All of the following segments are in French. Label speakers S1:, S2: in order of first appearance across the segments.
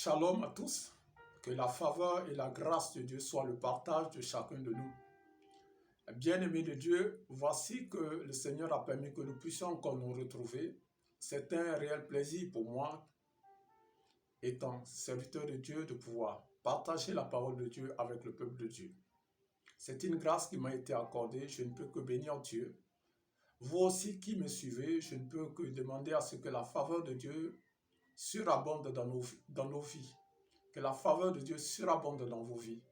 S1: Shalom à tous, que la faveur et la grâce de Dieu soient le partage de chacun de nous. Bien-aimés de Dieu, voici que le Seigneur a permis que nous puissions encore nous retrouver. C'est un réel plaisir pour moi, étant serviteur de Dieu, de pouvoir partager la parole de Dieu avec le peuple de Dieu. C'est une grâce qui m'a été accordée, je ne peux que bénir Dieu. Vous aussi qui me suivez, je ne peux que demander à ce que la faveur de Dieu surabonde dans nos vies. Que la faveur de Dieu surabonde dans vos vies.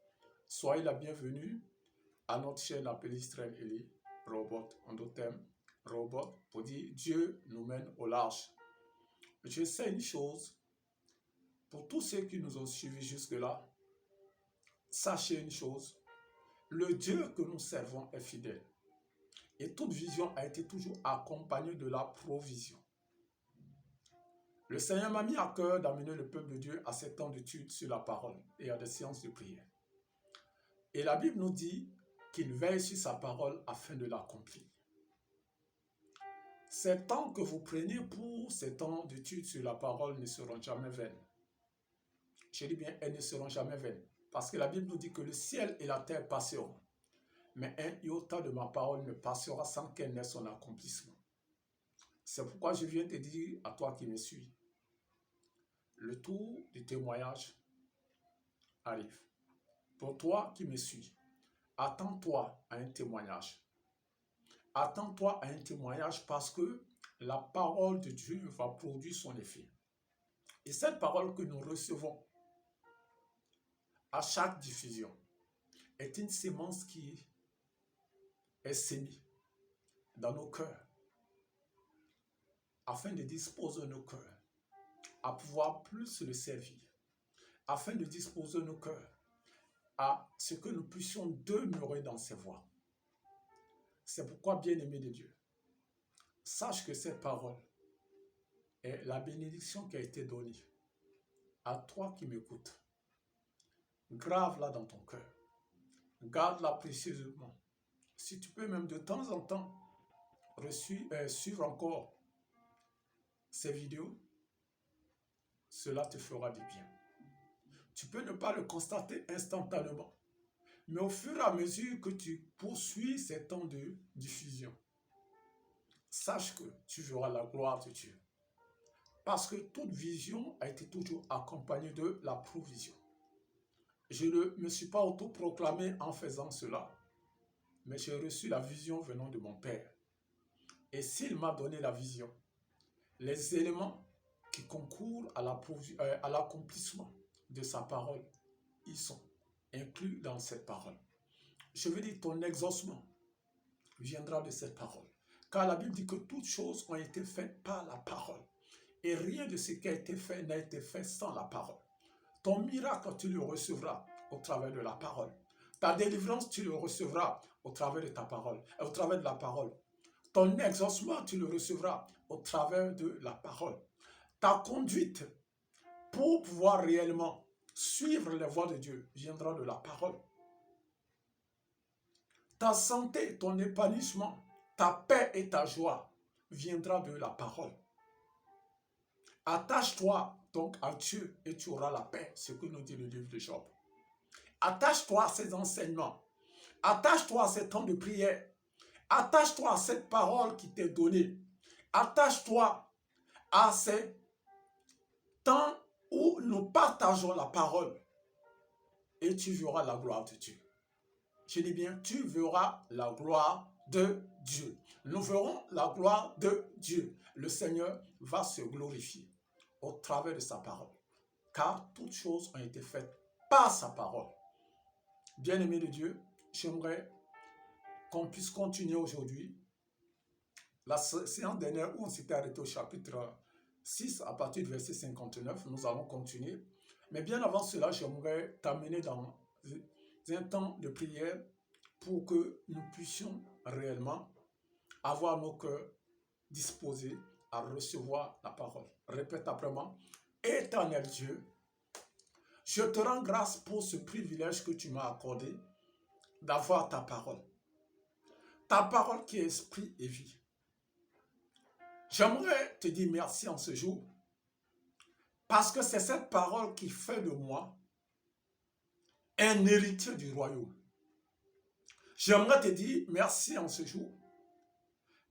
S1: Soyez la bienvenue à notre chaîne appelée Israël Eli, Robot, en d'autres termes, Robot, pour dire Dieu nous mène au large. Je sais une chose, pour tous ceux qui nous ont suivis jusque-là, sachez une chose, le Dieu que nous servons est fidèle. Et toute vision a été toujours accompagnée de la provision. Le Seigneur m'a mis à cœur d'amener le peuple de Dieu à 7 ans d'études sur la parole et à des séances de prière. Et la Bible nous dit qu'il veille sur sa parole afin de l'accomplir. Ces temps que vous prenez pour ces temps d'études sur la parole ne seront jamais vaines. Je dis bien, elles ne seront jamais vaines. Parce que la Bible nous dit que le ciel et la terre passeront. Mais un iota de ma parole ne passera sans qu'elle n'ait son accomplissement. C'est pourquoi je viens te dire à toi qui me suis. Le tour du témoignage arrive. Pour toi qui me suis, attends-toi à un témoignage. Attends-toi à un témoignage parce que la parole de Dieu va produire son effet. Et cette parole que nous recevons à chaque diffusion est une sémence qui est sémée dans nos cœurs afin de disposer nos cœurs à pouvoir plus le servir, afin de disposer nos cœurs à ce que nous puissions demeurer dans ses voies. C'est pourquoi, bien-aimé de Dieu, sache que cette parole est la bénédiction qui a été donnée à toi qui m'écoutes. Grave-la dans ton cœur. Garde-la précieusement. Si tu peux même de temps en temps suivre encore ces vidéos, cela te fera du bien. Tu peux ne pas le constater instantanément, mais au fur et à mesure que tu poursuis ces temps de diffusion, sache que tu verras la gloire de Dieu. Parce que toute vision a été toujours accompagnée de la provision. Je ne me suis pas autoproclamé en faisant cela, mais j'ai reçu la vision venant de mon Père. Et s'il m'a donné la vision, les éléments qui concourent à l'accomplissement de sa parole, ils sont inclus dans cette parole. Je veux dire, ton exaucement viendra de cette parole. Car la Bible dit que toutes choses ont été faites par la parole. Et rien de ce qui a été fait n'a été fait sans la parole. Ton miracle, tu le recevras au travers de la parole. Ta délivrance, tu le recevras au travers de ta parole, au travers de la parole. Ton exaucement, tu le recevras au travers de la parole. Ta conduite pour pouvoir réellement suivre les voies de Dieu viendra de la parole. Ta santé, ton épanouissement, ta paix et ta joie viendra de la parole. Attache-toi donc à Dieu et tu auras la paix, ce que nous dit le livre de Job. Attache-toi à ces enseignements. Attache-toi à ces temps de prière. Attache-toi à cette parole qui t'est donnée. Attache-toi à ces temps où nous partageons la parole. Et tu verras la gloire de Dieu. Je dis bien, tu verras la gloire de Dieu. Nous verrons la gloire de Dieu. Le Seigneur va se glorifier au travers de sa parole. Car toutes choses ont été faites par sa parole. Bien-aimé de Dieu, j'aimerais qu'on puisse continuer aujourd'hui la séance dernière où on s'était arrêté au chapitre 6 à partir du verset 59. Nous allons continuer. Mais bien avant cela, j'aimerais t'amener dans un temps de prière pour que nous puissions réellement avoir nos cœurs disposés à recevoir la parole. Répète après moi. Éternel Dieu, je te rends grâce pour ce privilège que tu m'as accordé d'avoir ta parole. Ta parole qui est esprit et vie. J'aimerais te dire merci en ce jour Parce que c'est cette parole qui fait de moi un héritier du royaume. J'aimerais te dire merci en ce jour,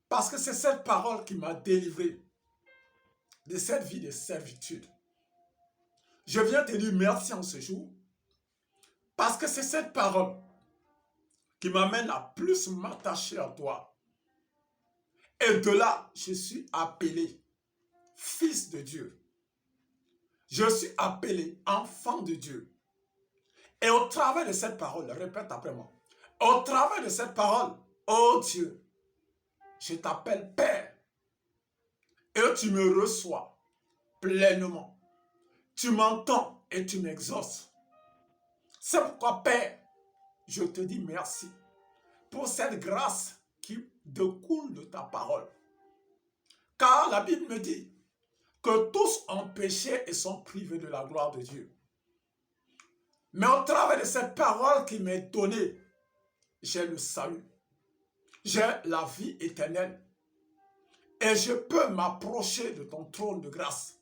S1: parce que c'est cette parole qui m'a délivré de cette vie de servitude. Je viens te dire merci en ce jour, parce que c'est cette parole qui m'amène à plus m'attacher à toi. Et de là, je suis appelé fils de Dieu. Je suis appelé enfant de Dieu. Et au travers de cette parole, répète après moi, au travers de cette parole, oh Dieu, je t'appelle Père. Et tu me reçois pleinement. Tu m'entends et tu m'exauces. C'est pourquoi, Père, je te dis merci pour cette grâce qui découle de ta parole. Car la Bible me dit que tous ont péché et sont privés de la gloire de Dieu. Mais au travers de cette parole qui m'est donnée, j'ai le salut, j'ai la vie éternelle et je peux m'approcher de ton trône de grâce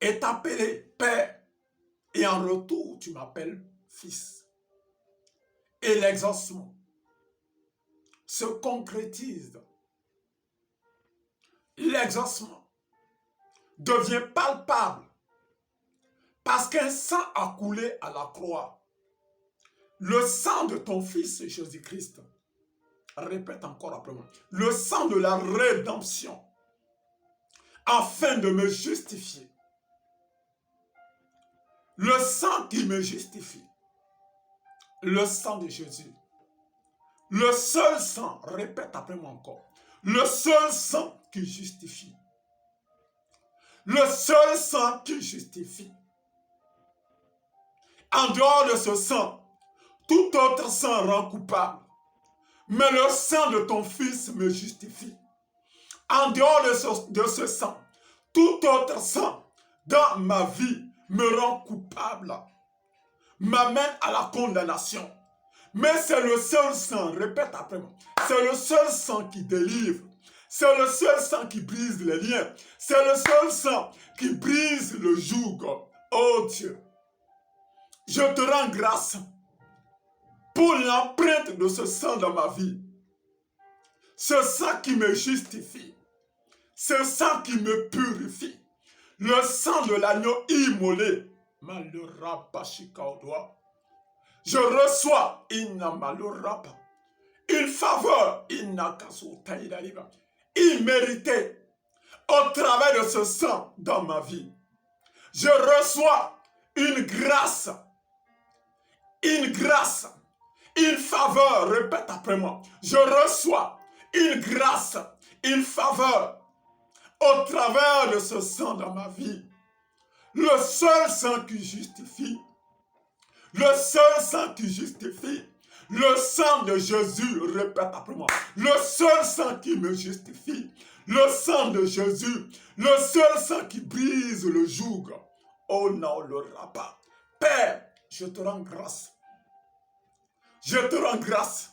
S1: et t'appeler Père, et en retour tu m'appelles Fils. Et l'exaucement se concrétise. L'exaucement devient palpable parce qu'un sang a coulé à la croix. Le sang de ton Fils Jésus-Christ. Répète encore après moi. Le sang de la rédemption afin de me justifier. Le sang qui me justifie. Le sang de Jésus. Le seul sang, répète après moi encore. Le seul sang qui justifie. Le seul sang qui justifie. En dehors de ce sang, tout autre sang rend coupable. Mais le sang de ton Fils me justifie. En dehors de ce sang, tout autre sang dans ma vie me rend coupable, m'amène à la condamnation. Mais c'est le seul sang, répète après moi, c'est le seul sang qui délivre. C'est le seul sang qui brise les liens. C'est le seul sang qui brise le joug. Oh Dieu, je te rends grâce pour l'empreinte de ce sang dans ma vie. Ce sang qui me justifie. Ce sang qui me purifie. Le sang de l'agneau immolé. Je reçois une faveur imméritée au travers de ce sang dans ma vie. Je reçois une grâce, une faveur, répète après moi. Je reçois une grâce, une faveur au travers de ce sang dans ma vie. Le seul sang qui justifie, le seul sang qui justifie, le sang de Jésus, répète après moi, le seul sang qui me justifie, le sang de Jésus, le seul sang qui brise le joug. Oh non, le rabat. Père, je te rends grâce. Je te rends grâce.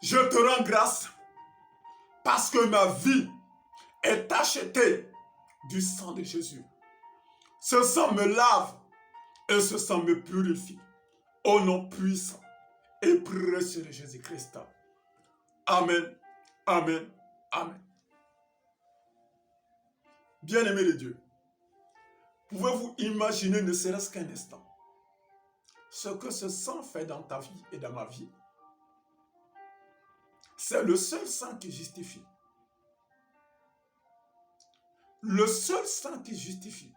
S1: Je te rends grâce parce que ma vie est achetée du sang de Jésus. Ce sang me lave et ce sang me purifie. Au nom puissant et précieux de Jésus-Christ. Amen, amen, amen. Bien-aimés de Dieu, pouvez-vous imaginer ne serait-ce qu'un instant ce que ce sang fait dans ta vie et dans ma vie? C'est le seul sang qui justifie. Le seul sang qui justifie.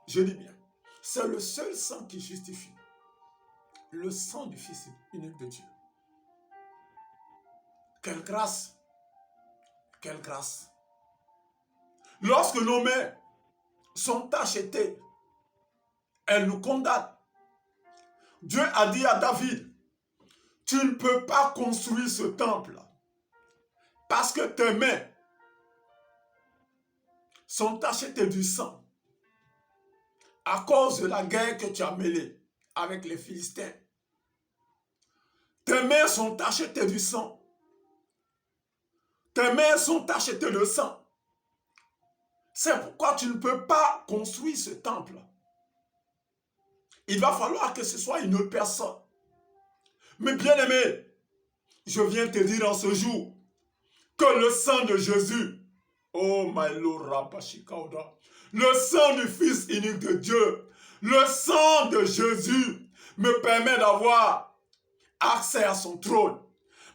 S1: Je dis bien, c'est le seul sang qui justifie. Le sang du Fils unique de Dieu. Quelle grâce! Quelle grâce! Lorsque nos mains sont achetées, elles nous condamnent. Dieu a dit à David, tu ne peux pas construire ce temple parce que tes mains sont achetées du sang à cause de la guerre que tu as mêlée avec les Philistins. Tes mains sont achetées du sang. Tes mains sont achetées de sang. C'est pourquoi tu ne peux pas construire ce temple. Il va falloir que ce soit une autre personne. Mais bien aimé, je viens te dire en ce jour que le sang de Jésus, oh my Lord Rabashikauda, le sang du Fils unique de Dieu, le sang de Jésus me permet d'avoir accès à son trône,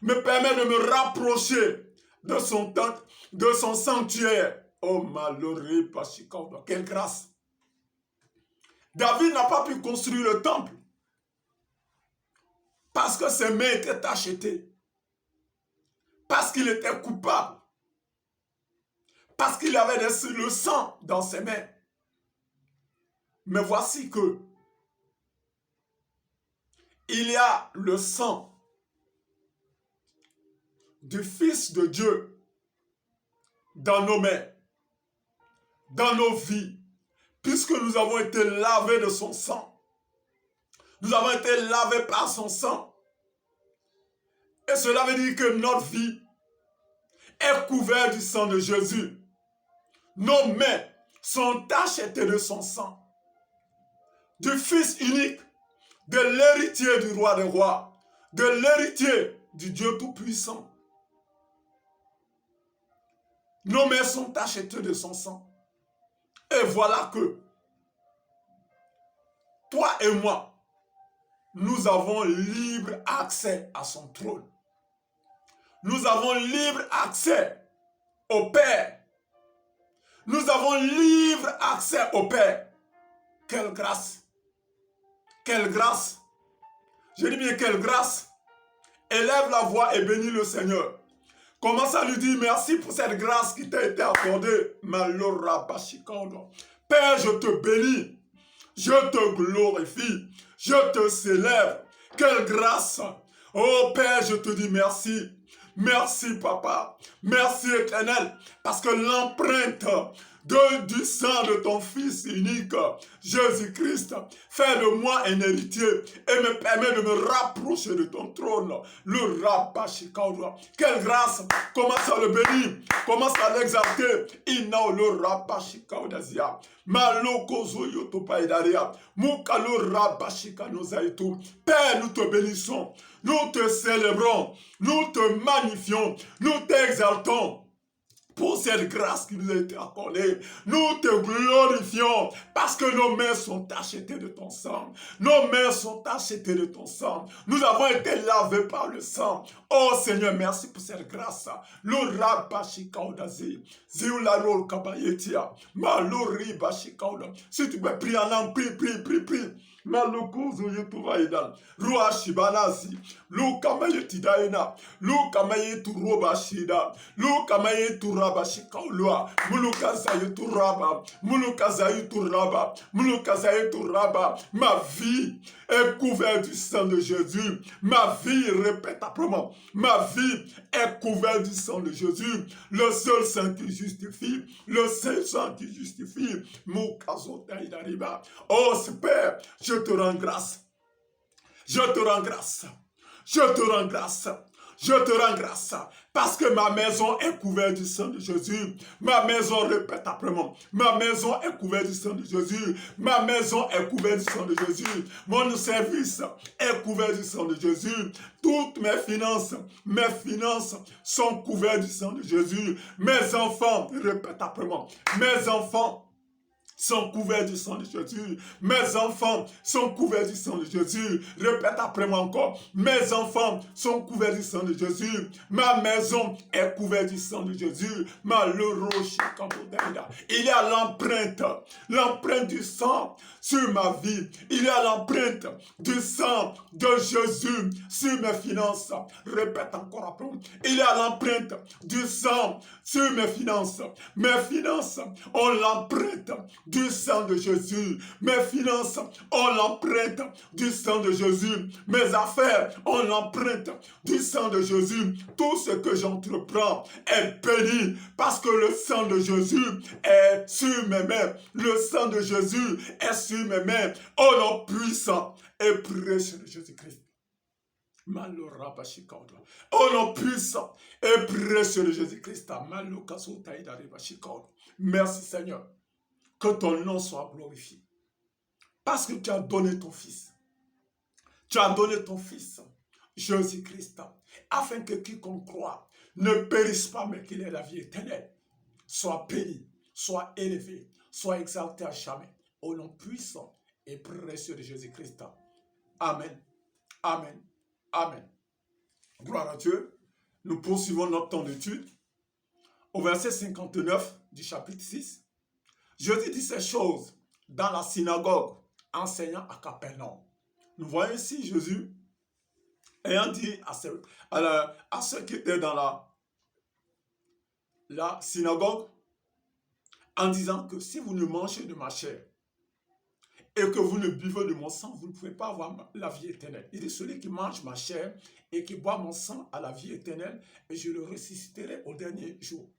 S1: me permet de me rapprocher de son sanctuaire. Oh my Lord Rabashikauda, quelle grâce! David n'a pas pu construire le temple parce que ses mains étaient achetées, parce qu'il était coupable, parce qu'il avait le sang dans ses mains. Mais voici que il y a le sang du Fils de Dieu dans nos mains, dans nos vies, puisque nous avons été lavés de son sang. Nous avons été lavés par son sang. Et cela veut dire que notre vie est couverte du sang de Jésus. Nos mains sont tachetées de son sang, du Fils unique, de l'héritier du roi des rois, de l'héritier du Dieu Tout-Puissant. Nos mains sont tachetées de son sang. Et voilà que toi et moi, nous avons libre accès à son trône. Nous avons libre accès au Père. Nous avons libre accès au Père. Quelle grâce! Quelle grâce! Je dis bien quelle grâce! Élève la voix et bénis le Seigneur. Commence à lui dire merci pour cette grâce qui t'a été accordée. Père, je te bénis. Je te glorifie. Je te célèbre. Quelle grâce! Oh Père, je te dis merci. Merci Papa. Merci Éternel. Parce que l'empreinte du sang de ton Fils unique, Jésus-Christ, fait de moi un héritier et me permet de me rapprocher de ton trône. Le Rabashikaoua. Quelle grâce! Commence à le bénir. Commence à l'exalter. Inao le Rabashikaoudazia. Malokozo yotopaidaria. Mukalo Rabashikanosaitu. Père, nous te bénissons. Nous te célébrons. Nous te magnifions. Nous t'exaltons pour cette grâce qui nous a été accordée. Nous te glorifions parce que nos mains sont achetées de ton sang. Nos mains sont achetées de ton sang. Nous avons été lavés par le sang. Oh Seigneur, merci pour cette grâce. Si tu peux prier en langue, prie. Malukuzu yutuvaida, Rua Shibanasi, Luka Mayetidaina, Luka Mayeturoba Shida, Luka Mayeturaba Shikaulua, Muluka Zayuturaba, Muluka Zayuturaba, Muluka Zayuturaba. Ma vie est couverte du sang de Jésus. Ma vie, répète après-moi, ma vie est couverte du sang de Jésus. Le seul sang qui justifie, le seul sang qui justifie. Mukazotaidariba. Oh, Père, je te rends grâce. Je te rends grâce. Je te rends grâce. Je te rends grâce parce que ma maison est couverte du sang de Jésus. Ma maison, répète après moi, ma maison est couverte du sang de Jésus. Ma maison est couverte du sang de Jésus. Mon service est couvert du sang de Jésus. Toutes mes finances sont couvertes du sang de Jésus. Mes enfants, répète après moi, mes enfants sont couverts du sang de Jésus. Mes enfants sont couverts du sang de Jésus. Répète après moi encore. Mes enfants sont couverts du sang de Jésus. Ma maison est couverte du sang de Jésus. Il y a l'empreinte du sang sur ma vie. Il y a l'empreinte du sang de Jésus sur mes finances. Répète encore après moi. Il y a l'empreinte du sang sur mes finances. Mes finances ont l'empreinte du sang de Jésus. Mes finances ont l'empreinte du sang de Jésus. Mes affaires ont l'empreinte du sang de Jésus. Tout ce que j'entreprends est béni parce que le sang de Jésus est sur mes mains. Le sang de Jésus est sur mes mains. Au nom puissant et précieux de Jésus-Christ. Malorabashikodo. Au nom puissant et précieux de Jésus-Christ. Malokasotaïdaribashikodo. Merci Seigneur. Que ton nom soit glorifié. Parce que tu as donné ton Fils. Tu as donné ton Fils, Jésus-Christ, afin que quiconque croit ne périsse pas, mais qu'il ait la vie éternelle. Sois béni, sois élevé, sois exalté à jamais. Au nom puissant et précieux de Jésus-Christ. Amen. Amen. Amen. Gloire à Dieu. Nous poursuivons notre temps d'étude. Au verset 59 du chapitre 6, Jésus dit ces choses dans la synagogue, enseignant à Capernaum. Nous voyons ici Jésus ayant dit à ceux qui étaient dans la synagogue, en disant que si vous ne mangez de ma chair et que vous ne buvez de mon sang, vous ne pouvez pas avoir la vie éternelle. Il dit, celui qui mange ma chair et qui boit mon sang a la vie éternelle, et je le ressusciterai au dernier jour.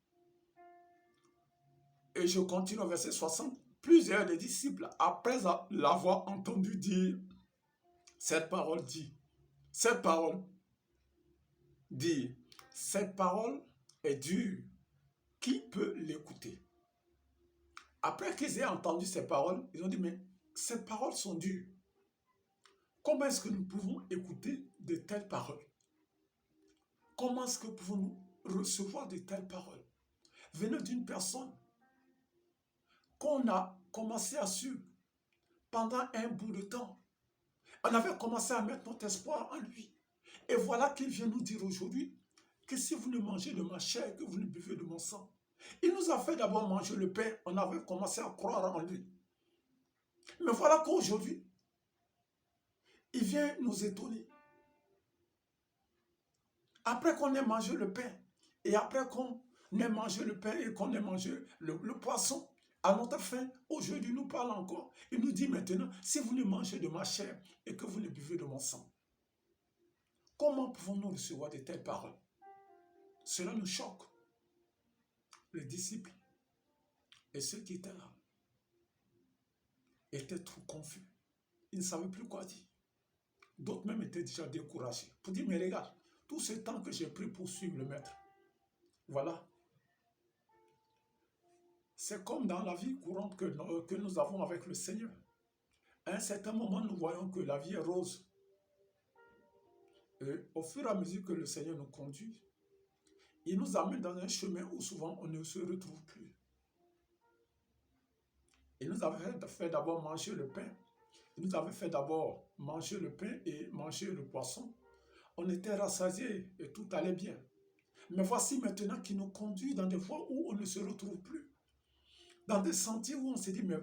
S1: Et je continue au verset 60. Plusieurs des disciples, après l'avoir entendu dire cette parole, cette parole est dure. Qui peut l'écouter? Après qu'ils aient entendu ces paroles, ils ont dit, mais ces paroles sont dures. Comment est-ce que nous pouvons écouter de telles paroles? Comment est-ce que pouvons-nous recevoir de telles paroles venant d'une personne qu'on a commencé à suivre pendant un bout de temps? On avait commencé à mettre notre espoir en lui. Et voilà qu'il vient nous dire aujourd'hui que si vous ne mangez de ma chair, que vous ne buvez de mon sang. Il nous a fait d'abord manger le pain, on avait commencé à croire en lui. Mais voilà qu'aujourd'hui, il vient nous étonner. Après qu'on ait mangé le pain, et après qu'on ait mangé le pain et qu'on ait mangé le poisson, à notre fin, aujourd'hui, il nous parle encore. Il nous dit maintenant, si vous ne mangez de ma chair et que vous ne buvez de mon sang, comment pouvons-nous recevoir de telles paroles? Cela nous choque. Les disciples et ceux qui étaient là étaient trop confus. Ils ne savaient plus quoi dire. D'autres même étaient déjà découragés. Pour dire, mais regarde, tout ce temps que j'ai pris pour suivre le maître, voilà. C'est comme dans la vie courante que nous avons avec le Seigneur. À un certain moment, nous voyons que la vie est rose. Et au fur et à mesure que le Seigneur nous conduit, il nous amène dans un chemin où souvent on ne se retrouve plus. Il nous avait fait d'abord manger le pain. Il nous avait fait d'abord manger le pain et manger le poisson. On était rassasiés et tout allait bien. Mais voici maintenant qu'il nous conduit dans des voies où on ne se retrouve plus. Dans des sentiers où on se dit, mais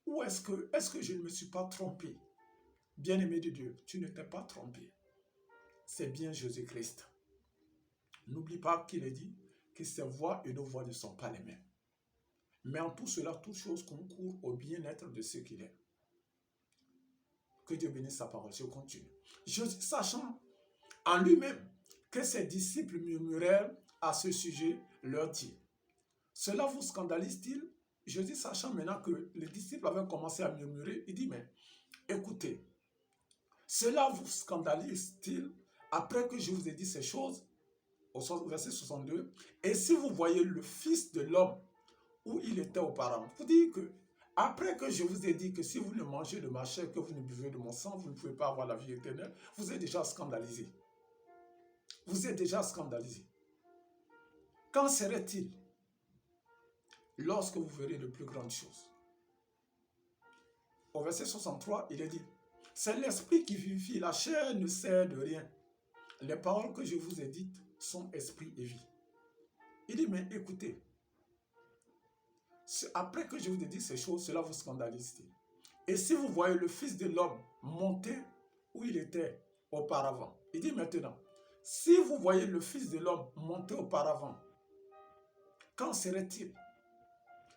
S1: où est-ce que je ne me suis pas trompé? Bien-aimé de Dieu, tu ne t'es pas trompé. C'est bien Jésus-Christ. N'oublie pas qu'il est dit que ses voies et nos voies ne sont pas les mêmes. Mais en tout cela, toute chose concourt au bien-être de ceux qu'il aime. Que Dieu bénisse sa parole. Je continue. Jésus, sachant en lui-même que ses disciples murmurèrent à ce sujet, leur dit, cela vous scandalise-t-il? Jésus, sachant maintenant que les disciples avaient commencé à murmurer, il dit, mais écoutez, cela vous scandalise-t-il après que je vous ai dit ces choses? Au verset 62, et si vous voyez le Fils de l'homme où il était auparavant, vous dites que après que je vous ai dit que si vous ne mangez de ma chair, que vous ne buvez de mon sang, vous ne pouvez pas avoir la vie éternelle, vous êtes déjà scandalisé. Vous êtes déjà scandalisé. Qu'en serait-il lorsque vous verrez de plus grandes choses? Au verset 63, il est dit, c'est l'esprit qui vivifie, la chair ne sert de rien. Les paroles que je vous ai dites sont esprit et vie. Il dit, mais écoutez, après que je vous ai dit ces choses, cela vous scandalise. Et si vous voyez le Fils de l'homme monter où il était auparavant, il dit maintenant, si vous voyez le Fils de l'homme monter auparavant, qu'en serait-il?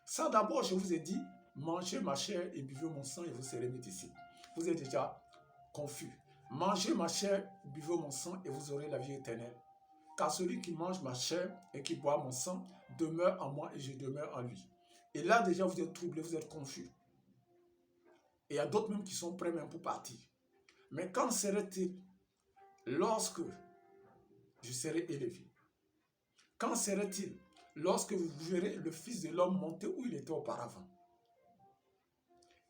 S1: Ça d'abord, je vous ai dit, mangez ma chair et buvez mon sang et vous serez mis ici. Vous êtes déjà confus. Mangez ma chair, buvez mon sang et vous aurez la vie éternelle. Car celui qui mange ma chair et qui boit mon sang demeure en moi et je demeure en lui. Et là déjà vous êtes troublés, vous êtes confus. Et il y a d'autres même qui sont prêts même pour partir. Mais qu'en serait-il lorsque je serai élevé. Quand serait-il? Lorsque vous verrez le Fils de l'homme monter où il était auparavant.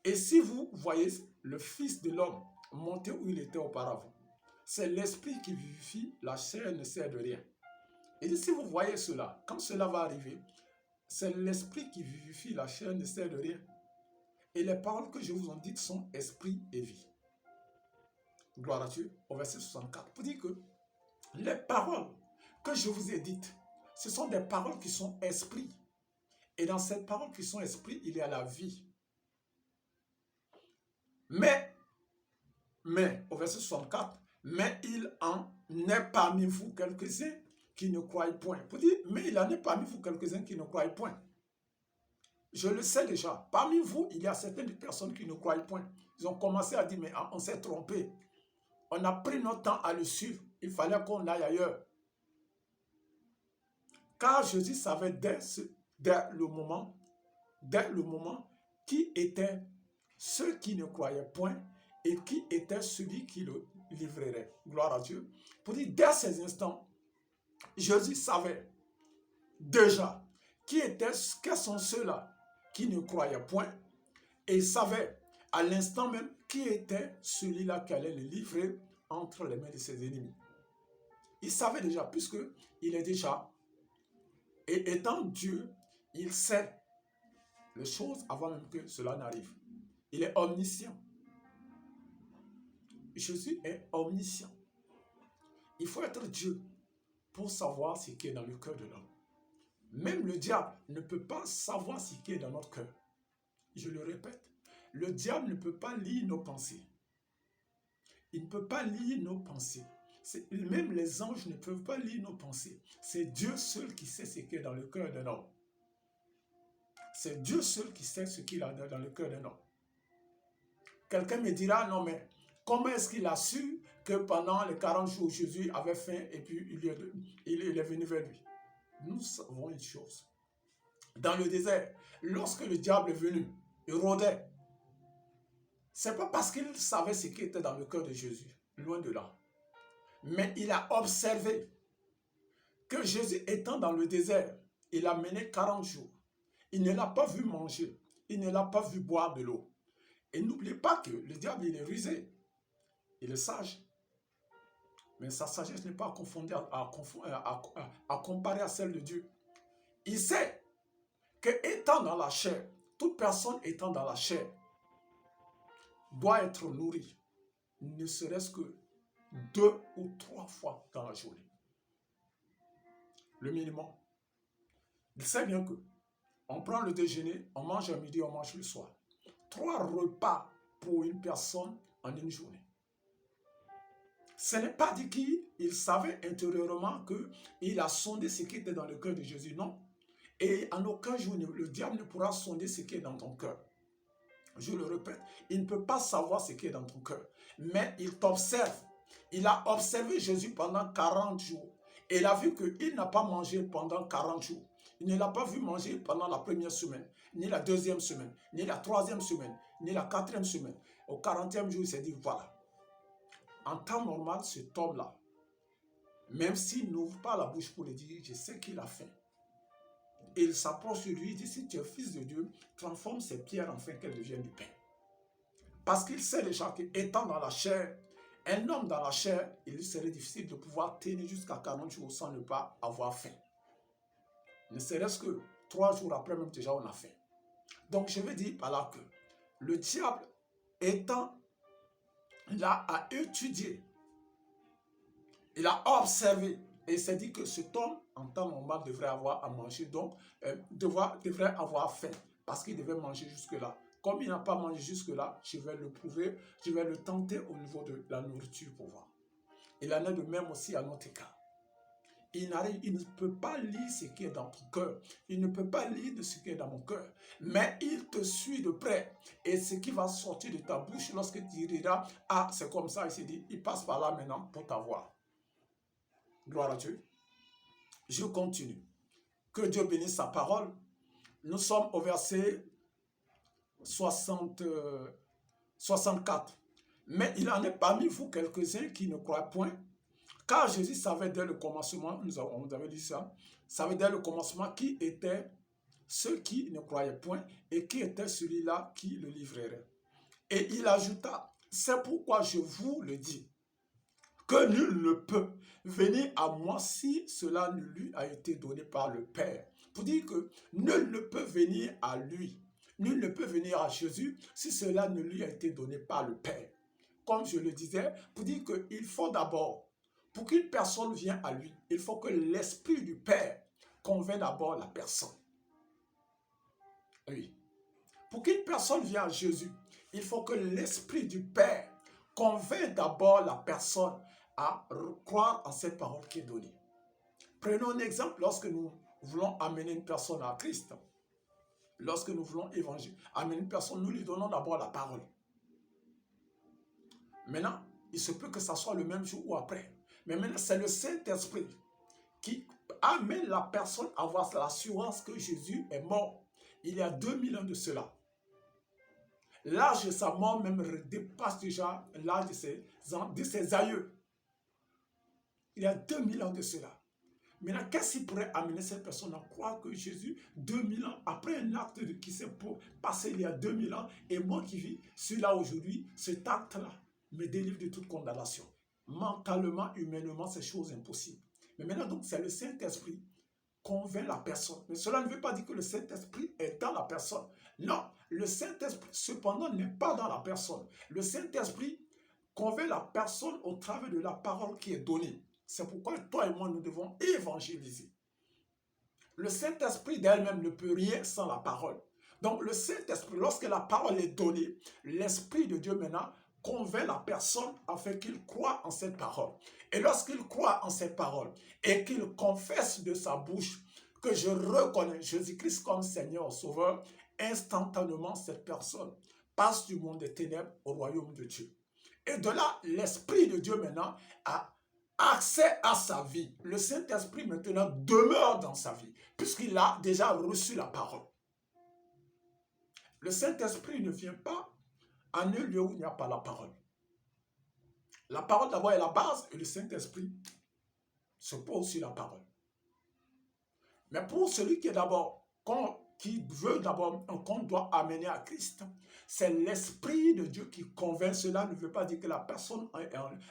S1: Et si vous voyez le Fils de l'homme monter où il était auparavant, c'est l'esprit qui vivifie, la chair ne sert de rien. Et si vous voyez cela, quand cela va arriver, c'est l'esprit qui vivifie, la chair ne sert de rien. Et les paroles que je vous en dis sont esprit et vie. Gloire à Dieu, au verset 64, pour dire que les paroles que je vous ai dites, ce sont des paroles qui sont esprit. Et dans ces paroles qui sont esprit, il y a la vie. Mais, au verset 64, mais il en est parmi vous quelques-uns qui ne croient point. Pour dire, mais il en est parmi vous quelques-uns qui ne croient point. Je le sais déjà. Parmi vous, il y a certaines personnes qui ne croient point. Ils ont commencé à dire, mais on s'est trompé. On a pris notre temps à le suivre. Il fallait qu'on aille ailleurs. Car Jésus savait dès le moment qui étaient ceux qui ne croyaient point et qui était celui qui le livrerait. Gloire à Dieu. Pour dire, dès ces instants, Jésus savait déjà quels sont ceux-là qui ne croyaient point et il savait à l'instant même qui était celui-là qui allait le livrer entre les mains de ses ennemis. Il savait déjà, puisqu'il est déjà, et étant Dieu, il sait les choses avant même que cela n'arrive. Il est omniscient. Jésus est omniscient. Il faut être Dieu pour savoir ce qui est dans le cœur de l'homme. Même le diable ne peut pas savoir ce qui est dans notre cœur. Je le répète, le diable ne peut pas lire nos pensées. Il ne peut pas lire nos pensées. Même les anges ne peuvent pas lire nos pensées. C'est Dieu seul qui sait ce qui est dans le cœur d'un homme. C'est Dieu seul qui sait ce qu'il a dans le cœur d'un homme. Quelqu'un me dira, non mais, comment est-ce qu'il a su que pendant les 40 jours, Jésus avait faim et puis il est venu vers lui? Nous savons une chose. Dans le désert, lorsque le diable est venu, il rôdait. Ce n'est pas parce qu'il savait ce qui était dans le cœur de Jésus, loin de là. Mais il a observé que Jésus étant dans le désert, il a mené 40 jours. Il ne l'a pas vu manger, il ne l'a pas vu boire de l'eau. Et n'oubliez pas que le diable, il est rusé, il est sage. Mais sa sagesse n'est pas à comparer à celle de Dieu. Il sait que étant dans la chair, toute personne étant dans la chair doit être nourrie, ne serait-ce que 2 ou 3 fois dans la journée. Le minimum. Il sait bien que on prend le déjeuner, on mange à midi, on mange le soir. 3 repas pour une personne en une journée. Ce n'est pas dit qu'il savait intérieurement qu'il a sondé ce qui était dans le cœur de Jésus, non. Et en aucun jour, le diable ne pourra sonder ce qui est dans ton cœur. Je le répète, il ne peut pas savoir ce qui est dans ton cœur. Mais il t'observe. Il a observé Jésus pendant 40 jours. Et il a vu qu'il n'a pas mangé pendant 40 jours. Il ne l'a pas vu manger pendant la première semaine, ni la deuxième semaine, ni la troisième semaine, ni la quatrième semaine. Au 40e jour, il s'est dit, voilà. En temps normal, cet homme-là, même s'il n'ouvre pas la bouche pour le dire, je sais qu'il a faim. Et il s'approche de lui, il dit, si tu es fils de Dieu, transforme ces pierres afin qu'elles deviennent du pain. Parce qu'il sait déjà qu'étant dans la chair, un homme dans la chair, il lui serait difficile de pouvoir tenir jusqu'à 40 jours sans ne pas avoir faim. Ne serait-ce que 3 jours après, même déjà on a faim. Donc je veux dire par là que le diable étant là à étudier, il a observé et il s'est dit que cet homme en temps normal devrait avoir à manger, donc devrait avoir faim parce qu'il devait manger jusque-là. Comme il n'a pas mangé jusque-là, je vais le prouver, je vais le tenter au niveau de la nourriture pour voir. Il en est de même aussi à notre cas. Il ne peut pas lire ce qui est dans ton cœur. Il ne peut pas lire de ce qui est dans mon cœur. Mais il te suit de près. Et ce qui va sortir de ta bouche lorsque tu diras, ah, c'est comme ça, il s'est dit, il passe par là maintenant pour t'avoir. Gloire à Dieu. Je continue. Que Dieu bénisse sa parole. Nous sommes au verset 64. Mais il en est parmi vous quelques-uns qui ne croient point Car Jésus savait dès le commencement, on nous avait dit ça, savait dès le commencement qui étaient ceux qui ne croyaient point et qui était celui-là qui le livrerait. Et il ajouta, c'est pourquoi je vous le dis, que nul ne peut venir à moi si cela ne lui a été donné par le Père. Pour dire que nul ne peut venir à lui, nul ne peut venir à Jésus si cela ne lui a été donné par le Père. Comme je le disais, pour dire qu'il faut d'abord, pour qu'une personne vienne à lui, il faut que l'Esprit du Père convainc d'abord la personne. Oui. Pour qu'une personne vienne à Jésus, il faut que l'Esprit du Père convainc d'abord la personne à croire en cette parole qui est donnée. Prenons un exemple lorsque nous voulons amener une personne à Christ. Lorsque nous voulons amener une personne, nous lui donnons d'abord la parole. Maintenant, il se peut que ça soit le même jour ou après. Mais maintenant, c'est le Saint-Esprit qui amène la personne à avoir l'assurance que Jésus est mort. Il y a 2000 ans de cela. L'âge de sa mort même dépasse déjà l'âge de ses aïeux. Il y a 2000 ans de cela. Maintenant, qu'est-ce qui pourrait amener cette personne à croire que Jésus, 2000 ans, après un acte qui s'est passé il y a 2000 ans, et moi qui vis, celui-là aujourd'hui, cet acte-là me délivre de toute condamnation. Mentalement, humainement, c'est chose impossible. Mais maintenant, donc, c'est le Saint-Esprit qui convainc la personne. Mais cela ne veut pas dire que le Saint-Esprit est dans la personne. Non, le Saint-Esprit, cependant, n'est pas dans la personne. Le Saint-Esprit convainc la personne au travers de la parole qui est donnée. C'est pourquoi toi et moi, nous devons évangéliser. Le Saint-Esprit d'elle-même ne peut rien sans la parole. Donc, le Saint-Esprit, lorsque la parole est donnée, l'Esprit de Dieu maintenant convainc la personne afin qu'il croie en cette parole. Et lorsqu'il croit en cette parole et qu'il confesse de sa bouche que je reconnais Jésus-Christ comme Seigneur, Sauveur, instantanément cette personne passe du monde des ténèbres au royaume de Dieu. Et de là, l'Esprit de Dieu maintenant a accès à sa vie. Le Saint-Esprit maintenant demeure dans sa vie, puisqu'il a déjà reçu la parole. Le Saint-Esprit ne vient pas en un lieu où il n'y a pas la parole. La parole d'abord est la base et le Saint-Esprit se pose sur la parole. Mais pour celui qui est d'abord, qui veut d'abord, qu'on doit amener à Christ, c'est l'Esprit de Dieu qui convainc. Cela ne veut pas dire que la personne,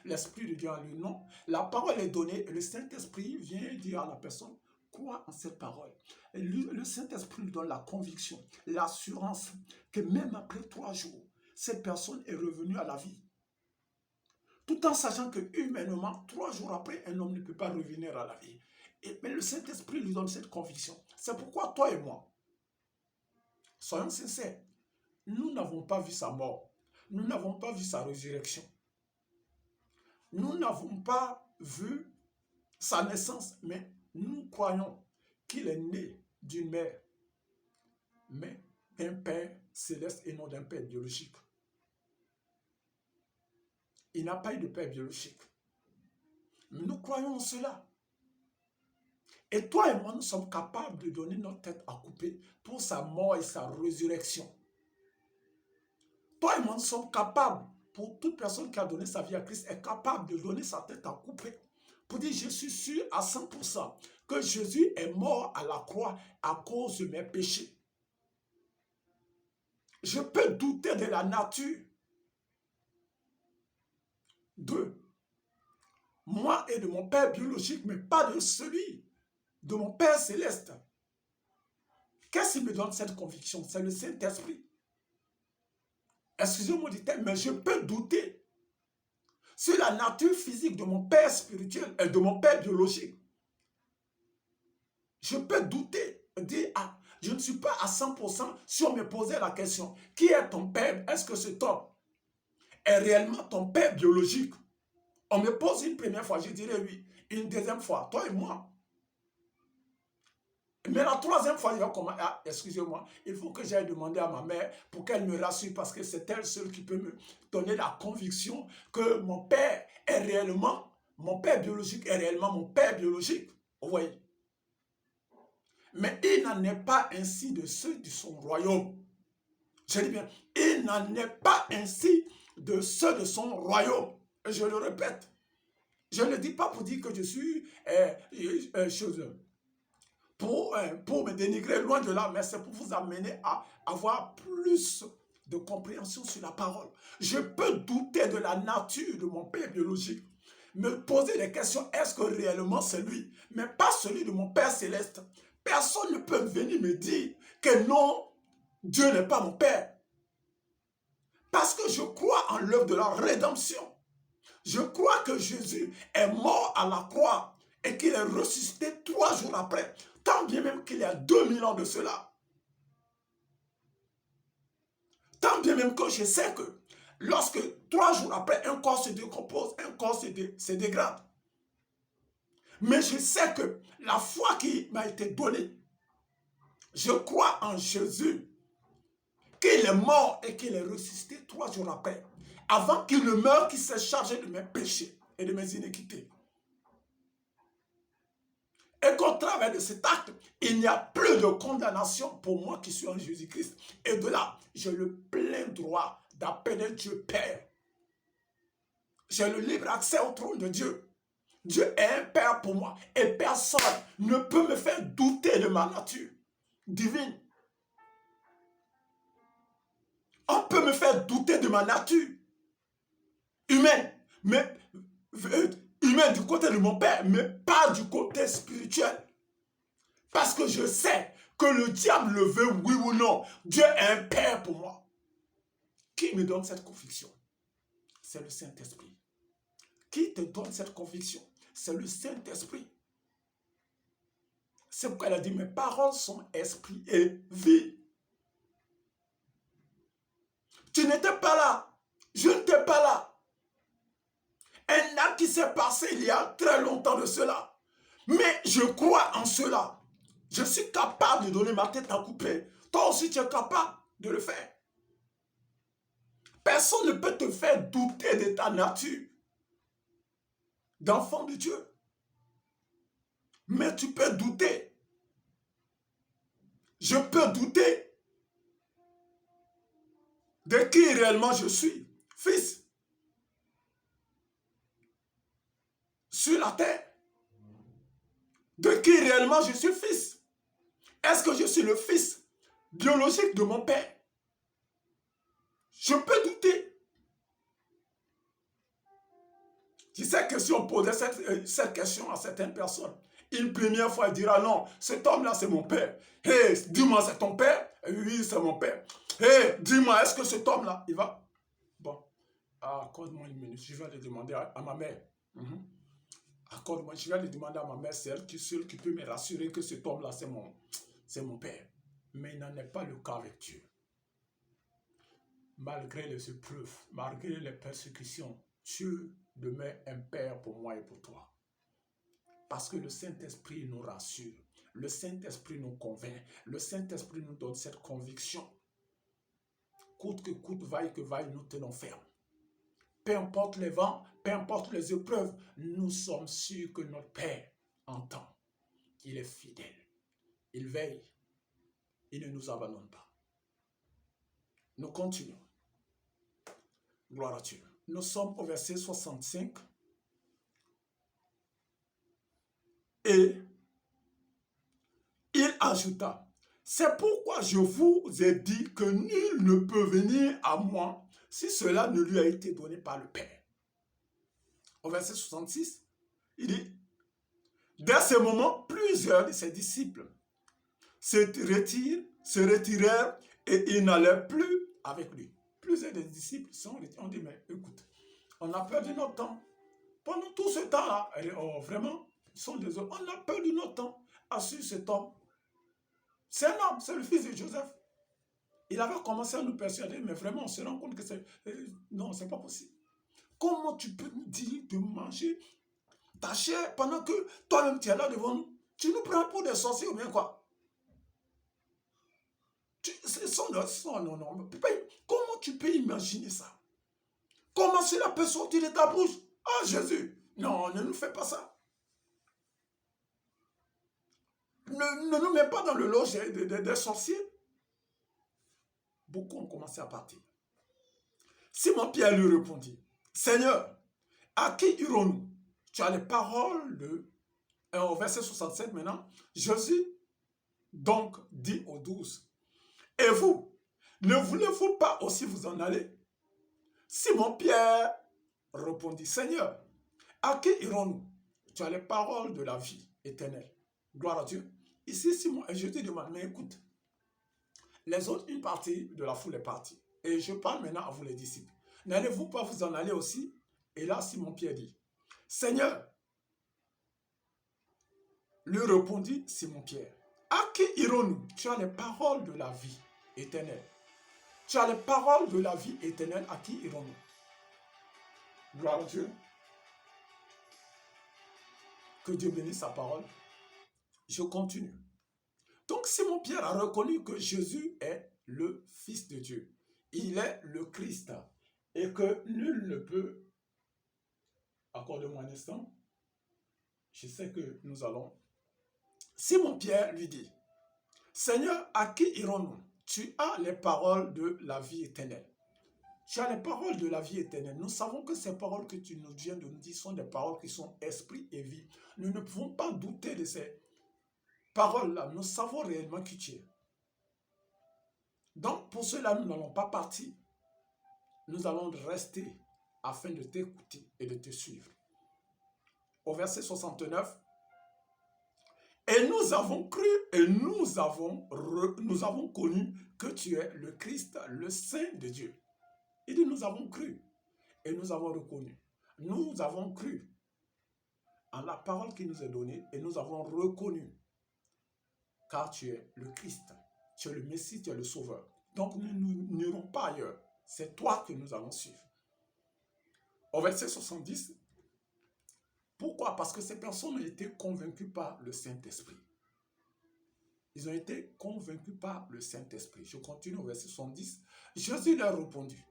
S1: l'Esprit de Dieu en lui, non. La parole est donnée et le Saint-Esprit vient dire à la personne, crois en cette parole. Et le Saint-Esprit lui donne la conviction, l'assurance que même après 3 jours, cette personne est revenue à la vie. Tout en sachant que humainement, 3 jours après, un homme ne peut pas revenir à la vie. Mais le Saint-Esprit lui donne cette conviction. C'est pourquoi toi et moi, soyons sincères, nous n'avons pas vu sa mort. Nous n'avons pas vu sa résurrection. Nous n'avons pas vu sa naissance, mais nous croyons qu'il est né d'une mère, mais d'un père céleste et non d'un père biologique. Il n'a pas eu de père biologique. Mais nous croyons en cela. Et toi et moi, nous sommes capables de donner notre tête à couper pour sa mort et sa résurrection. Toi et moi, nous sommes capables, pour toute personne qui a donné sa vie à Christ, est capable de donner sa tête à couper. Pour dire, je suis sûr à 100% que Jésus est mort à la croix à cause de mes péchés. Je peux douter de la nature de moi et de mon père biologique, mais pas de celui de mon Père céleste. Qu'est-ce qui me donne cette conviction? C'est le Saint-Esprit. Excusez-moi du terme, mais je peux douter sur la nature physique de mon Père spirituel et de mon Père biologique. Je peux douter, dire, ah, je ne suis pas à 100% si on me posait la question, qui est ton Père? Est-ce que cet homme est réellement ton Père biologique? On me pose une première fois, je dirais oui. Une deuxième fois, toi et moi. Mais la troisième fois, il va commencer. Ah, excusez-moi, il faut que j'aille demander à ma mère pour qu'elle me rassure parce que c'est elle seule qui peut me donner la conviction que mon père est réellement, mon père biologique est réellement mon père biologique. Vous voyez? Mais il n'en est pas ainsi de ceux de son royaume. Je dis bien, il n'en est pas ainsi de ceux de son royaume. Je le répète. Je ne le dis pas pour dire que je suis chose, pour me dénigrer, loin de là, mais c'est pour vous amener à avoir plus de compréhension sur la parole. Je peux douter de la nature de mon père biologique, me poser des questions, est-ce que réellement c'est lui, mais pas celui de mon Père céleste. Personne ne peut venir me dire que non, Dieu n'est pas mon Père. Parce que je crois en l'œuvre de la rédemption. Je crois que Jésus est mort à la croix et qu'il est ressuscité 3 jours après, tant bien même qu'il y a 2000 ans de cela. Tant bien même que je sais que lorsque 3 jours après, un corps se décompose, un corps se dégrade. Mais je sais que la foi qui m'a été donnée, je crois en Jésus, qu'il est mort et qu'il est ressuscité 3 jours après, avant qu'il ne meure, qu'il s'est chargé de mes péchés et de mes iniquités. Et qu'au travers de cet acte, il n'y a plus de condamnation pour moi qui suis en Jésus-Christ. Et de là, j'ai le plein droit d'appeler Dieu Père. J'ai le libre accès au trône de Dieu. Dieu est un Père pour moi. Et personne ne peut me faire douter de ma nature divine. On peut me faire douter de ma nature humaine, mais humaine du côté de mon Père, mais pas du côté spirituel. Parce que je sais que le diable le veut, oui ou non. Dieu est un Père pour moi. Qui me donne cette conviction? C'est le Saint-Esprit. Qui te donne cette conviction? C'est le Saint-Esprit. C'est pourquoi elle a dit, mes paroles sont esprit et vie. Tu n'étais pas là. Je n'étais pas là. Un acte qui s'est passé il y a très longtemps de cela. Mais je crois en cela. Je suis capable de donner ma tête à couper. Toi aussi, tu es capable de le faire. Personne ne peut te faire douter de ta nature d'enfant de Dieu. Mais tu peux douter. Je peux douter de qui réellement je suis. Fils. Sur la terre. De qui réellement je suis fils. Est-ce que je suis le fils biologique de mon père? Je peux douter. Tu sais que si on posait cette question à certaines personnes, une première fois, il dira non, cet homme-là, c'est mon père. Hé, dis-moi, c'est ton père? Oui, c'est mon père. Hé, dis-moi, est-ce que cet homme-là, il va? Bon, accorde-moi une minute, je vais le demander à ma mère. Accorde-moi, je vais le demander à ma mère, c'est elle seule qui peut me rassurer que cet homme-là, c'est mon père. Mais il n'en est pas le cas avec Dieu. Malgré les épreuves, malgré les persécutions, Dieu demeure un père pour moi et pour toi. Parce que le Saint-Esprit nous rassure. Le Saint-Esprit nous convainc. Le Saint-Esprit nous donne cette conviction. Coûte que coûte, vaille que vaille, nous tenons ferme. Peu importe les vents, peu importe les épreuves, nous sommes sûrs que notre Père entend. Il est fidèle. Il veille. Il ne nous abandonne pas. Nous continuons. Gloire à Dieu. Nous sommes au verset 65. Et il ajouta, c'est pourquoi je vous ai dit que nul ne peut venir à moi si cela ne lui a été donné par le Père. Au verset 66, il dit, dès ce moment, plusieurs de ses disciples se retirèrent et ils n'allaient plus avec lui. Plusieurs des disciples ont dit, mais écoute, on a perdu notre temps. Pendant tout ce temps-là, vraiment, on a perdu notre temps à suivre cet homme. C'est un homme, c'est le fils de Joseph. Il avait commencé à nous persuader, mais vraiment, on se rend compte que c'est... non, c'est pas possible. Comment tu peux nous dire de manger ta chair pendant que toi-même tu es là devant nous? Tu nous prends pour des sorciers ou bien quoi? Non. Comment tu peux imaginer ça? Comment cela peut sortir de ta bouche? Ah, Jésus, non, ne nous fais pas ça. Ne nous mets pas dans le loge des sorciers. Beaucoup ont commencé à partir. Simon Pierre lui répondit, Seigneur, à qui irons-nous? Tu as les paroles au verset 67 maintenant. Jésus donc dit aux 12, et vous, ne voulez-vous pas aussi vous en aller? Simon-Pierre répondit, Seigneur, à qui irons-nous? Tu as les paroles de la vie éternelle. Gloire à Dieu. Ici, Simon, et je te demande, mais écoute, les autres, une partie de la foule est partie. Et je parle maintenant à vous les disciples. N'allez-vous pas vous en aller aussi? Et là, Simon-Pierre dit, Seigneur, lui répondit Simon-Pierre, à qui irons-nous? Tu as les paroles de la vie éternelle. Tu as les paroles de la vie éternelle, à qui irons-nous? Gloire à Dieu. Que Dieu bénisse sa parole. Je continue. Donc Simon-Pierre a reconnu que Jésus est le Fils de Dieu. Il est le Christ. Et que nul ne peut... Accorde-moi un instant. Je sais que nous allons... Simon-Pierre lui dit, Seigneur, à qui irons-nous? Tu as les paroles de la vie éternelle. Tu as les paroles de la vie éternelle. Nous savons que ces paroles que tu nous viens de nous dire sont des paroles qui sont esprit et vie. Nous ne pouvons pas douter de ces paroles-là. Nous savons réellement qui tu es. Donc, pour cela, nous n'allons pas partir. Nous allons rester afin de t'écouter et de te suivre. Au verset 69, et nous avons cru et nous avons connu que tu es le Christ, le Saint de Dieu. Il dit, nous avons cru et nous avons reconnu. Nous avons cru en la parole qui nous est donnée et nous avons reconnu, car tu es le Christ, tu es le Messie, tu es le Sauveur. Donc nous n'irons pas ailleurs. C'est toi que nous allons suivre. Au verset 70, pourquoi? Parce que ces personnes ont été convaincues par le Saint-Esprit. Ils ont été convaincus par le Saint-Esprit. Je continue au verset 70. Jésus leur répondit,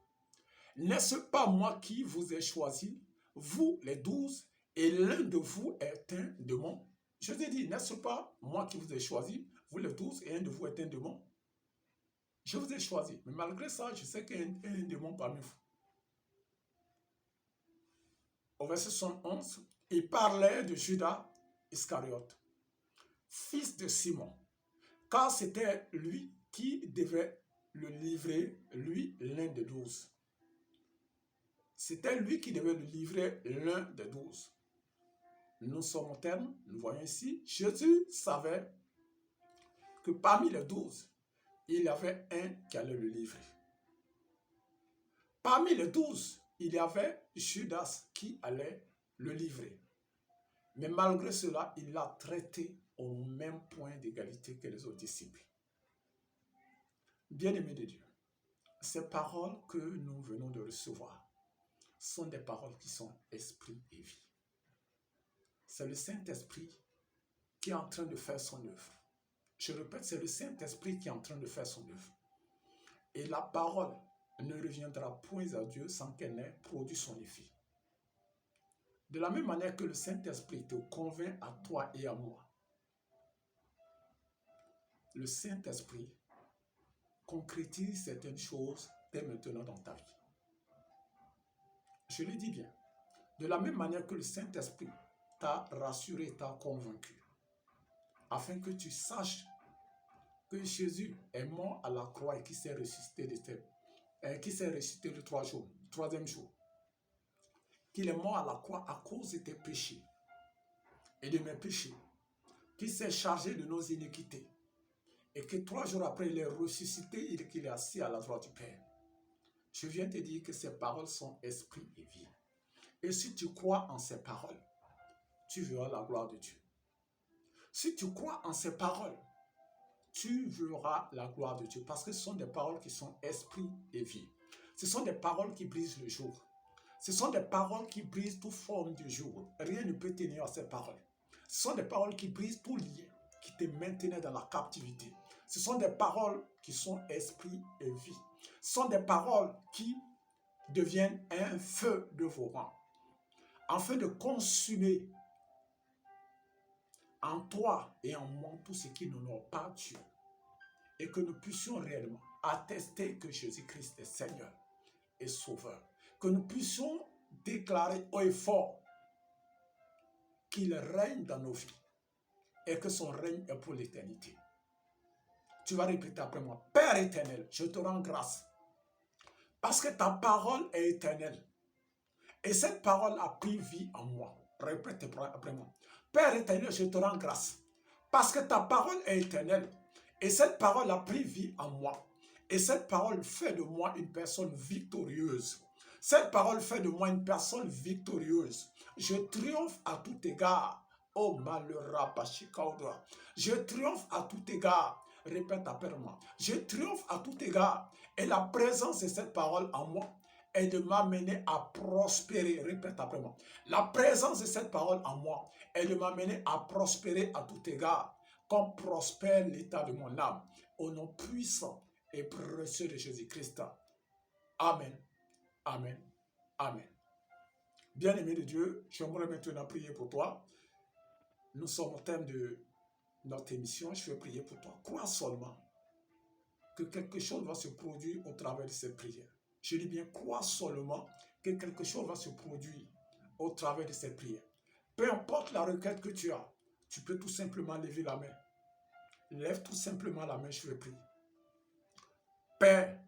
S1: n'est-ce pas moi qui vous ai choisi, vous les 12, et l'un de vous est un démon? Jésus dit, n'est-ce pas moi qui vous ai choisi, vous les 12, et un de vous est un démon? Je vous ai choisi, mais malgré ça, je sais qu'il y a un démon parmi vous. Au verset 71, il parlait de Judas Iscariote, fils de Simon, car c'était lui qui devait le livrer, lui, l'un des 12. C'était lui qui devait le livrer, l'un des 12. Nous sommes au terme, nous voyons ici, Jésus savait que parmi les 12, il y avait un qui allait le livrer. Parmi les 12, il y avait Judas qui allait le livrer. Mais malgré cela, il l'a traité au même point d'égalité que les autres disciples. Bien-aimés de Dieu, ces paroles que nous venons de recevoir sont des paroles qui sont esprit et vie. C'est le Saint-Esprit qui est en train de faire son œuvre. Je répète, c'est le Saint-Esprit qui est en train de faire son œuvre. Et la parole ne reviendra point à Dieu sans qu'elle n'ait produit son effet. De la même manière que le Saint-Esprit te convainc à toi et à moi, le Saint-Esprit concrétise certaines choses dès maintenant dans ta vie. Je le dis bien. De la même manière que le Saint-Esprit t'a rassuré, t'a convaincu, afin que tu saches que Jésus est mort à la croix et qui s'est ressuscité le troisième jour. Qu'il est mort à la croix à cause de tes péchés et de mes péchés, qu'il s'est chargé de nos iniquités et que 3 jours après il est ressuscité et qu'il est assis à la droite du Père. Je viens te dire que ces paroles sont esprit et vie. Et si tu crois en ces paroles, tu verras la gloire de Dieu. Si tu crois en ces paroles, tu verras la gloire de Dieu. Parce que ce sont des paroles qui sont esprit et vie. Ce sont des paroles qui brisent le jour. Ce sont des paroles qui brisent toute forme de jour. Rien ne peut tenir à ces paroles. Ce sont des paroles qui brisent tout lien, qui te maintenaient dans la captivité. Ce sont des paroles qui sont esprit et vie. Ce sont des paroles qui deviennent un feu de vos rangs, afin de consumer en toi et en moi tout ce qui n'honore pas Dieu, et que nous puissions réellement attester que Jésus-Christ est Seigneur et Sauveur, que nous puissions déclarer haut et fort qu'il règne dans nos vies et que son règne est pour l'éternité. Tu vas répéter après moi. Père éternel, je te rends grâce parce que ta parole est éternelle. Et cette parole a pris vie en moi. Répète après moi. Père éternel, je te rends grâce parce que ta parole est éternelle. Et cette parole a pris vie en moi. Et cette parole fait de moi une personne victorieuse. Cette parole fait de moi une personne victorieuse. Je triomphe à tout égard. Oh malheureux, je triomphe à tout égard. Répète après moi. Je triomphe à tout égard. Et la présence de cette parole en moi est de m'amener à prospérer. Répète après moi. La présence de cette parole en moi est de m'amener à prospérer à tout égard. Comme prospère l'état de mon âme. Au nom puissant et précieux de Jésus-Christ. Amen. Amen. Amen. Bien-aimé de Dieu, j'aimerais maintenant prier pour toi. Nous sommes au thème de notre émission. Je vais prier pour toi. Crois seulement que quelque chose va se produire au travers de cette prière. Je dis bien, crois seulement que quelque chose va se produire au travers de cette prière. Peu importe la requête que tu as, tu peux tout simplement lever la main. Lève tout simplement la main, je vais prier. Père,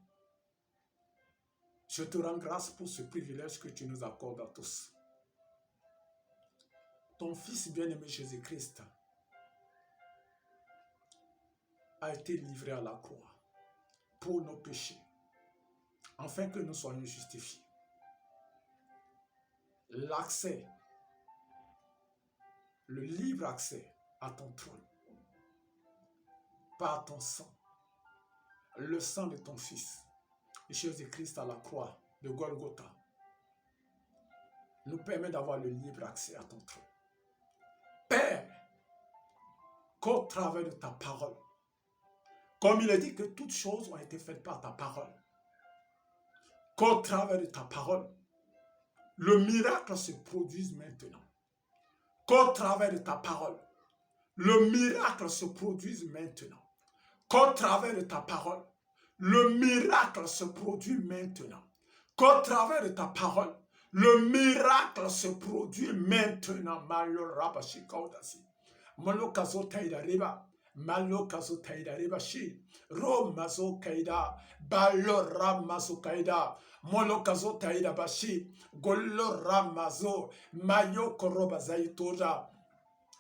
S1: je te rends grâce pour ce privilège que tu nous accordes à tous. Ton Fils bien-aimé Jésus-Christ a été livré à la croix pour nos péchés, afin que nous soyons justifiés. L'accès, le libre accès à ton trône, par ton sang, le sang de ton Fils, Jésus-Christ à la croix de Golgotha, nous permet d'avoir le libre accès à ton trône. Père, qu'au travers de ta parole, comme il est dit que toutes choses ont été faites par ta parole, qu'au travers de ta parole, le miracle se produise maintenant. Qu'au travers de ta parole, le miracle se produise maintenant. Qu'au travers de ta parole, le miracle se produit maintenant. Qu'au travers de ta parole, le miracle se produit maintenant. Malo kazo taida riba, malo kazo taida riba shi, ro mazo kaida, balo ramazo kaida, molo kazo taida bashi, gollo ramazo, mayo koroba zaitoda.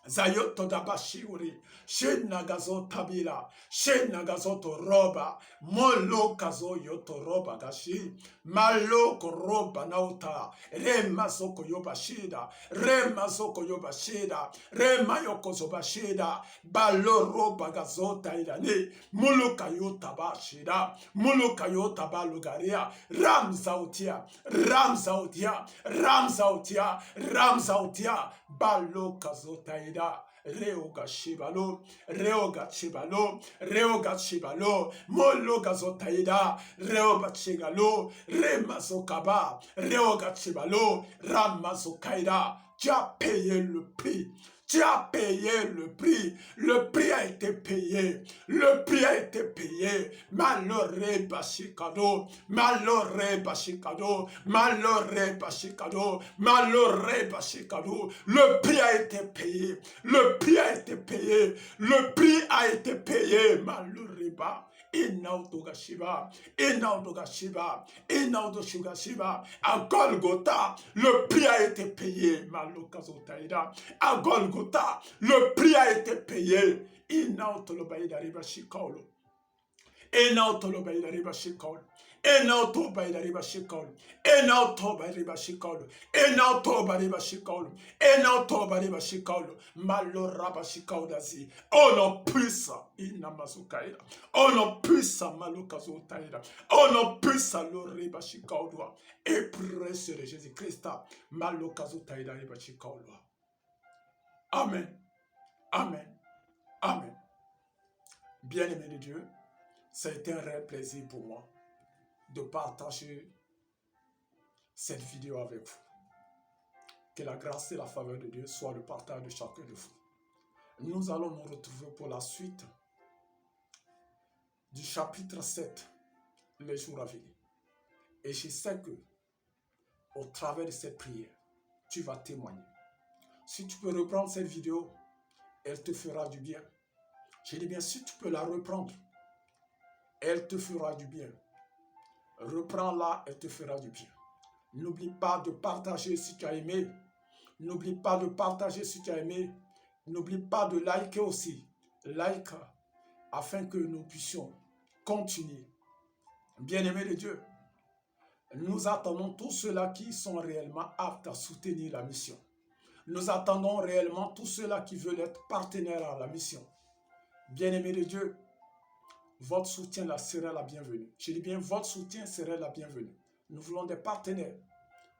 S1: Zayoto dabashiuri, shenagazo tabila, shenagazo to roba, molo kazo yoto roba gashi, malo koroba nauta, rema soko yobashida, rema soko yobashida, rema yoko zobashida, balo roba gazota irani, muluka yota bashida, muluka yota balugaria, ramzautia, ramzautia, ramzautia, ramzautia, balo kazota ida, reoga shibalo, reoga shibalo, reoga shibalo, mologa zotaida, reoga shigalo, remazokaba, reoga shibalo, ramazokaida. Tu as payé le prix. Tu as payé le prix. Le prix a été payé. Le prix a été payé. Maloré bashikado. Maloré bashikado. Maloré bashikado. Maloré bashikado. Le prix a été payé. Le prix a été payé. Le prix a été payé. Maloré ba. Inautogashiba, Inautogashiba, Inautogashiba, à Golgotha, le prix a été payé, Malokazotaïda, à Golgotha, le prix a été payé, Inautolobaïda riba shikolo, Inautolobaïda riba shikolo. Enautoba riba shikolo, Enautoba riba shikolo, Enautoba riba shikolo, Enautoba riba shikolo, Maloraba shikaudasi, oh non puissant, Inamasukaida, oh non puissant, Malukazotaida, oh non puissant, Loriba shikaudwa, et précieux de Jésus-Christ, Malukazotaida riba shikaudwa. Amen, Amen, Amen. Bien-aimé de Dieu, ça a été un réel plaisir pour moi de partager cette vidéo avec vous. Que la grâce et la faveur de Dieu soient le partage de chacun de vous. Nous allons nous retrouver pour la suite du chapitre 7, les jours à venir. Et je sais que, au travers de cette prière, tu vas témoigner. Si tu peux reprendre cette vidéo, elle te fera du bien. Je dis bien, si tu peux la reprendre, elle te fera du bien. Reprends-la, elle te fera du bien. N'oublie pas de partager si tu as aimé. N'oublie pas de partager si tu as aimé. N'oublie pas de liker aussi. Like afin que nous puissions continuer. Bien-aimés de Dieu, nous attendons tous ceux-là qui sont réellement aptes à soutenir la mission. Nous attendons réellement tous ceux-là qui veulent être partenaires à la mission. Bien-aimés de Dieu, votre soutien là serait la bienvenue. Je dis bien, votre soutien serait la bienvenue. Nous voulons des partenaires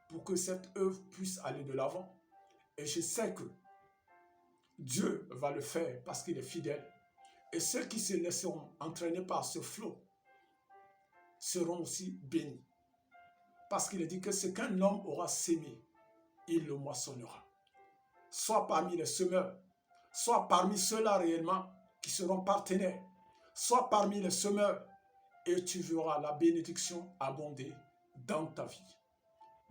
S1: pour que cette œuvre puisse aller de l'avant. Et je sais que Dieu va le faire parce qu'il est fidèle. Et ceux qui se laisseront entraîner par ce flot seront aussi bénis. Parce qu'il est dit que ce qu'un homme aura sémé, il le moissonnera. Soit parmi les semeurs, soit parmi ceux-là réellement qui seront partenaires, soit parmi les semeurs, et tu verras la bénédiction abonder dans ta vie.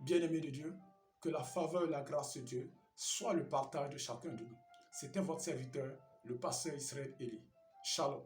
S1: Bien-aimé de Dieu, que la faveur et la grâce de Dieu soient le partage de chacun de nous. C'était votre serviteur, le pasteur Israël Eli. Shalom.